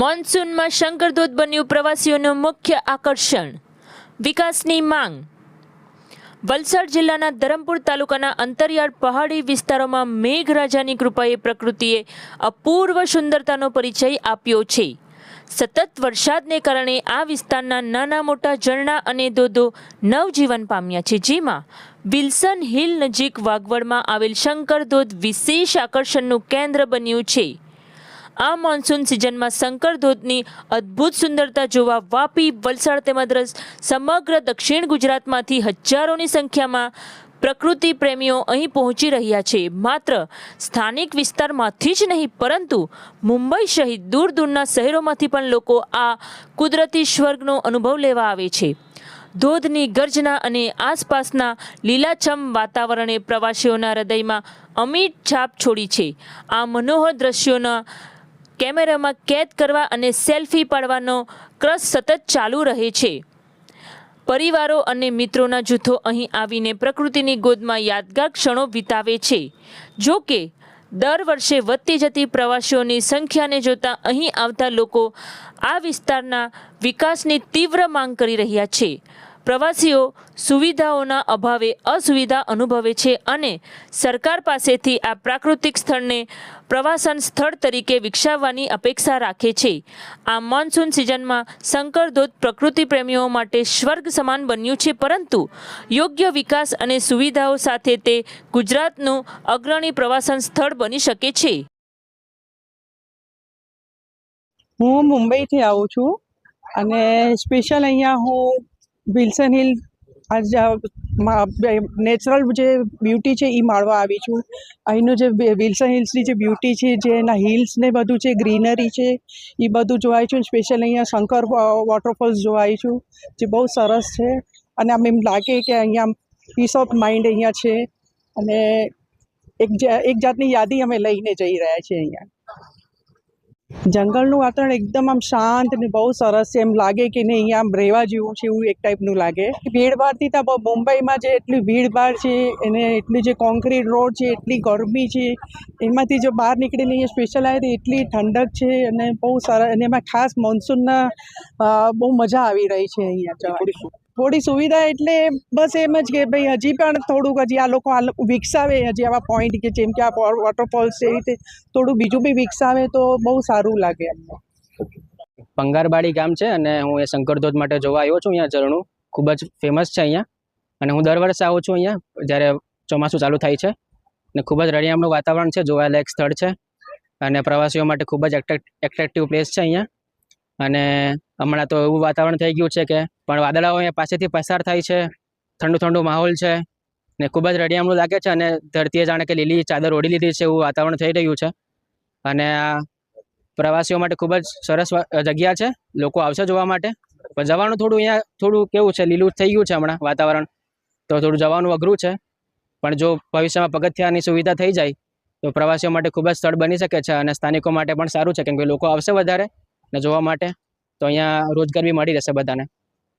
મોન્સૂનમાં શંકરધોધ બન્યું પ્રવાસીઓનું મુખ્ય આકર્ષણ. વિકાસની માંગ. વલસાડ જિલ્લાના ધરમપુર તાલુકાના અંતરિયાળ પહાડી વિસ્તારોમાં મેઘરાજાની કૃપાએ પ્રકૃતિએ અપૂર્વ સુંદરતાનો પરિચય આપ્યો છે. સતત વરસાદને કારણે આ વિસ્તારના નાના મોટા ઝરણા અને ધોધો નવજીવન પામ્યા છે, જેમાં વિલ્સન હિલ નજીક વાગવડમાં આવેલ શંકરધોધ વિશેષ આકર્ષણનું કેન્દ્ર બન્યું છે. આ મોન્સૂન સિઝનમાં શંકરધોધની અદ્ભુત સુંદરતા જોવા વાપી, વલસાડ તેમજ સમગ્ર દક્ષિણ ગુજરાતમાંથી હજારોની સંખ્યામાં પ્રકૃતિ પ્રેમીઓ અહીં પહોંચી રહ્યા છે. માત્ર સ્થાનિક વિસ્તારમાંથી જ નહીં, પરંતુ મુંબઈ સહિત દૂર દૂરના શહેરોમાંથી પણ લોકો આ કુદરતી સ્વર્ગનો અનુભવ લેવા આવે છે. ધોધની ગર્જના અને આસપાસના લીલાછમ વાતાવરણે પ્રવાસીઓના હૃદયમાં અમિટ છાપ છોડી છે. આ મનોહર દ્રશ્યોના કેમેરામાં કેદ કરવા અને સેલ્ફી પાડવાનો ક્રશ સતત ચાલુ રહે છે. પરિવારો અને મિત્રોના જૂથો અહીં આવીને પ્રકૃતિની ગોદમાં યાદગાર ક્ષણો વિતાવે છે. જો કે દર વર્ષે વધતી જતી પ્રવાસીઓની સંખ્યાને જોતા અહીં આવતા લોકો આ વિસ્તારના વિકાસની તીવ્ર માંગ કરી રહ્યા છે. પ્રવાસીઓ સુવિધાઓના અભાવે અસુવિધા અનુભવે છે અને સરકાર પાસેથી આ પ્રાકૃતિક સ્થળને પ્રવાસન સ્થળ તરીકે વિકસાવવાની અપેક્ષા રાખે છે. આ મોન્સૂન સિઝનમાં શંકરધોધ પ્રકૃતિ પ્રેમીઓ માટે સ્વર્ગ સમાન બન્યું છે, પરંતુ યોગ્ય વિકાસ અને સુવિધાઓ સાથે તે ગુજરાતનું અગ્રણી પ્રવાસન સ્થળ બની શકે છે. હું મુંબઈથી આવું છું અને સ્પેશિયલ અહીંયા હું વિલ્સન હિલ નેચરલ જે બ્યુટી છે એ માણવા આવી છું. અહીંનું જે વિલ્સન હિલ્સની જે બ્યુટી છે, જે એના હિલ્સ ને બધું છે, ગ્રીનરી છે, એ બધું જોવાય છું. સ્પેશિયલ અહીંયા શંકર વોટરફોલ્સ જોવાય છું, જે બહુ સરસ છે. અને આમ એમ લાગે કે અહીંયા પીસ ઓફ માઇન્ડ અહીંયા છે અને એક જાતની યાદી અમે લઈને જઈ રહ્યા છીએ. અહીંયા જંગલનું વાતાવરણ એકદમ આમ શાંત અને બહુ સરસ છે. એમ લાગે કે નહીં અહીંયા આમ રહેવા જેવું છે, એવું એક ટાઈપનું લાગે. ભીડભાડથી તો મુંબઈમાં જે એટલી ભીડભાડ છે એને એટલી જે કોન્ક્રીટ રોડ છે, એટલી ગરમી છે, એમાંથી જો બહાર નીકળીને અહીંયા સ્પેશિયલ આવે તો એટલી ઠંડક છે અને બહુ સરસ. અને એમાં ખાસ મોન્સૂનના બહુ મજા આવી રહી છે અહીંયા જવાની. થોડી સુવિધા એટલે બસ એમ જ કે ભાઈ હજી પણ થોડુંક હજી આ લોકો વિકસાવે, હજી આવા પોઈન્ટ કે જેમ કે આ વોટરફોલ્સ છે, એ રીતે થોડું બીજું બી વિકસાવે તો બહુ સારું લાગે અમને. પંગારબાડી ગામ છે અને હું એ શંકરધોધ માટે જોવા આવ્યો છું. અહીંયા ઝરણું ખૂબ જ ફેમસ છે અહીંયા, અને હું દર વર્ષે આવું છું અહીંયા જ્યારે ચોમાસું ચાલુ થાય છે. અને ખૂબ જ રળિયામણું વાતાવરણ છે, જોવાલાયક સ્થળ છે અને પ્રવાસીઓ માટે ખૂબ જ એટ્રેક્ટિવ પ્લેસ છે અહીંયા. અને હમણાં તો એવું વાતાવરણ થઈ ગયું છે કે પણ વાદળાઓ અહીંયા પાસેથી પસાર થાય છે, ઠંડુ ઠંડુ માહોલ છે ને ખૂબ જ રળિયામણું લાગે છે. અને ધરતીએ જાણે કે લીલી ચાદર ઓઢી લીધી છે એવું વાતાવરણ થઈ રહ્યું છે. અને આ પ્રવાસીઓ માટે ખૂબ જ સરસ જગ્યા છે, લોકો આવશે જોવા માટે. પણ જવાનું અહીંયા થોડું કેવું છે, લીલું થઈ ગયું છે હમણાં વાતાવરણ, તો થોડું જવાનું અઘરું છે. પણ જો ભવિષ્યમાં પગથિયાની સુવિધા થઈ જાય તો પ્રવાસીઓ માટે ખૂબ જ સ્થળ બની શકે છે અને સ્થાનિકો માટે પણ સારું છે, કેમ કે લોકો આવશે વધારે ને જોવા માટે, તો અહીંયા રોજગાર બી મળી રહેશે બધાને.